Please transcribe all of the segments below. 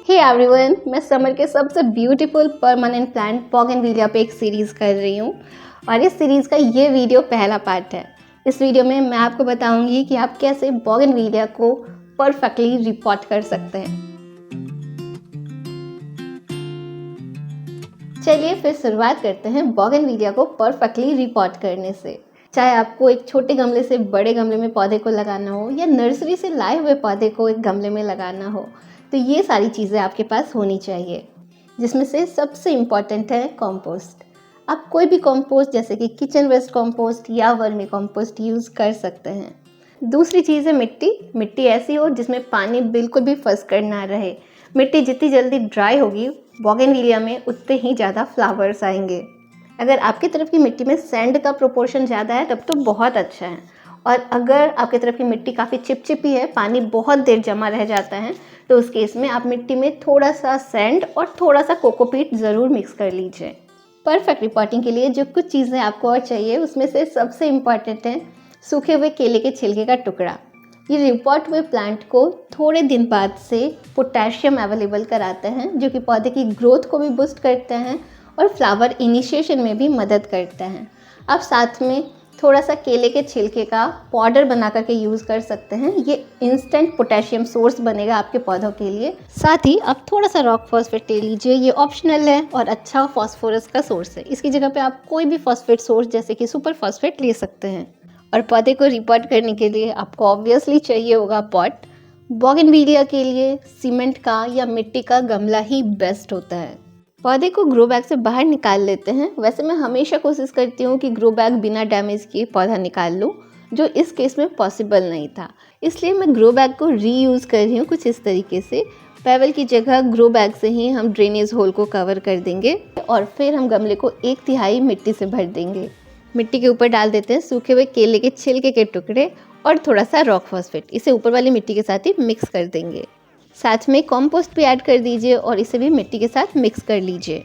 Hey everyone, मैं summer के सबसे ब्यूटीफुल परमानेंट प्लांट बोगनविलिया पे एक सीरीज़ कर रही हूँ और इस सीरीज़ का ये वीडियो पहला पार्ट है। इस वीडियो में मैं आपको बताऊंगी कि आप कैसे बोगनविलिया को परफेक्टली रिपॉट कर सकते हैं। चलिए फिर शुरुआत करते हैं बोगनविलिया को परफेक्टली रिपॉट करने से। चाहे आपको एक छोटे गमले से बड़े गमले में पौधे को लगाना हो या नर्सरी से लाए हुए पौधे को एक गमले में लगाना हो, तो ये सारी चीज़ें आपके पास होनी चाहिए, जिसमें से सबसे इम्पॉर्टेंट है कंपोस्ट। आप कोई भी कंपोस्ट जैसे कि किचन वेस्ट कंपोस्ट या वर्मी कंपोस्ट यूज़ कर सकते हैं। दूसरी चीज़ है मिट्टी ऐसी हो जिसमें पानी बिल्कुल भी फंस कर ना रहे। मिट्टी जितनी जल्दी ड्राई होगी बोगनविलिया में उतने ही ज़्यादा फ्लावर्स आएंगे। अगर आपकी तरफ की मिट्टी में सैंड का प्रोपोर्शन ज़्यादा है तब तो बहुत अच्छा है, और अगर आपकी तरफ की मिट्टी काफ़ी चिपचिपी है, पानी बहुत देर जमा रह जाता है, तो उस केस में आप मिट्टी में थोड़ा सा सैंड और थोड़ा सा कोकोपीट ज़रूर मिक्स कर लीजिए। परफेक्ट रिपॉटिंग के लिए जो कुछ चीज़ें आपको और चाहिए उसमें से सबसे इम्पॉर्टेंट है सूखे हुए केले के छिलके का टुकड़ा। ये रिपॉट हुए प्लांट को थोड़े दिन बाद से पोटेशियम अवेलेबल कराते हैं, जो कि पौधे की ग्रोथ को भी बूस्ट करते हैं और फ्लावर इनिशिएशन में भी मदद करते हैं। आप साथ में थोड़ा सा केले के छिलके का पाउडर बना करके यूज़ कर सकते हैं। ये इंस्टेंट पोटेशियम सोर्स बनेगा आपके पौधों के लिए। साथ ही आप थोड़ा सा रॉक फॉस्फेट ले लीजिए, ये ऑप्शनल है और अच्छा फॉस्फोरस का सोर्स है। इसकी जगह पे आप कोई भी फॉस्फेट सोर्स जैसे कि सुपर फॉस्फेट ले सकते हैं। और पौधे को रिपॉट करने के लिए आपको ऑब्वियसली चाहिए होगा पॉट। बोगनविलिया के लिए सीमेंट का या मिट्टी का गमला ही बेस्ट होता है। पौधे को ग्रो बैग से बाहर निकाल लेते हैं। वैसे मैं हमेशा कोशिश करती हूँ कि ग्रो बैग बिना डैमेज किए पौधा निकाल लूँ, जो इस केस में पॉसिबल नहीं था। इसलिए मैं ग्रो बैग को रीयूज़ कर रही हूँ कुछ इस तरीके से। पेवल की जगह ग्रो बैग से ही हम ड्रेनेज होल को कवर कर देंगे और फिर हम गमले को 1/3 मिट्टी से भर देंगे। मिट्टी के ऊपर डाल देते हैं सूखे हुए केले के छिलके के टुकड़े और थोड़ा सा रॉक फॉस्फेट। इसे ऊपर वाली मिट्टी के साथ ही मिक्स कर देंगे। साथ में कंपोस्ट भी ऐड कर दीजिए और इसे भी मिट्टी के साथ मिक्स कर लीजिए।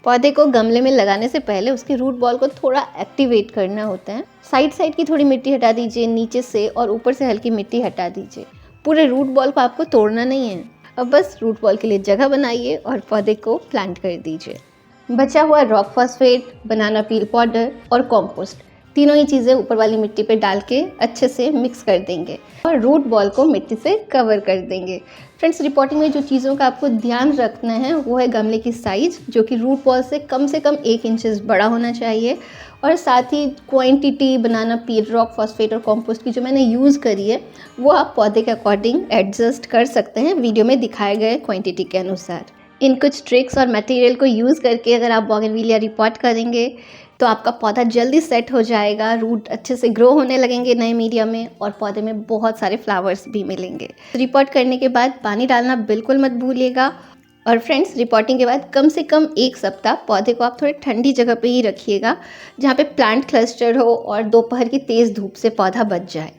पौधे को गमले में लगाने से पहले उसके रूट बॉल को थोड़ा एक्टिवेट करना होता है। साइड की थोड़ी मिट्टी हटा दीजिए नीचे से, और ऊपर से हल्की मिट्टी हटा दीजिए। पूरे रूट बॉल को आपको तोड़ना नहीं है। अब बस रूट बॉल के लिए जगह बनाइए और पौधे को प्लांट कर दीजिए। बचा हुआ रॉक फॉस्फेट, बनाना पील पाउडर और कंपोस्ट, तीनों ही चीज़ें ऊपर वाली मिट्टी पे डाल के अच्छे से मिक्स कर देंगे और रूट बॉल को मिट्टी से कवर कर देंगे। फ्रेंड्स, रिपॉटिंग में जो चीज़ों का आपको ध्यान रखना है वो है गमले की साइज़, जो कि रूट बॉल से कम 1 इंचेस बड़ा होना चाहिए, और साथ ही क्वांटिटी बनाना पील, रॉक फॉस्फेट और कंपोस्ट की जो मैंने यूज़ करी है वो आप पौधे के अकॉर्डिंग एडजस्ट कर सकते हैं वीडियो में दिखाए गए क्वांटिटी के अनुसार। इन कुछ ट्रिक्स और मटेरियल को यूज़ करके अगर आप बोगनविलिया रिपॉट करेंगे तो आपका पौधा जल्दी सेट हो जाएगा, रूट अच्छे से ग्रो होने लगेंगे नए मीडियम में, और पौधे में बहुत सारे फ्लावर्स भी मिलेंगे। रिपॉट करने के बाद पानी डालना बिल्कुल मत भूलिएगा। और फ्रेंड्स, रिपॉटिंग के बाद कम से कम 1 सप्ताह पौधे को आप थोड़े ठंडी जगह पे ही रखिएगा, जहाँ पे प्लांट क्लस्टर हो और दोपहर की तेज़ धूप से पौधा बच जाए।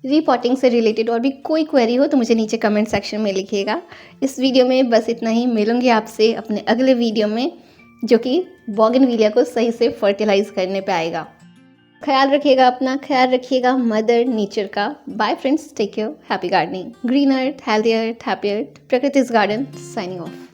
रिपॉटिंग से रिलेटेड और भी कोई क्वेरी हो तो मुझे नीचे कमेंट सेक्शन में लिखिएगा। इस वीडियो में बस इतना ही। मिलूंगी आपसे अपने अगले वीडियो में, जो कि बोगनविलिया को सही से फर्टिलाइज करने पे आएगा। ख्याल रखिएगा अपना, ख्याल रखिएगा मदर नेचर का। Bye friends, take care, happy gardening. Green earth, healthy earth, happy earth, प्रकृति's गार्डन, साइनिंग ऑफ।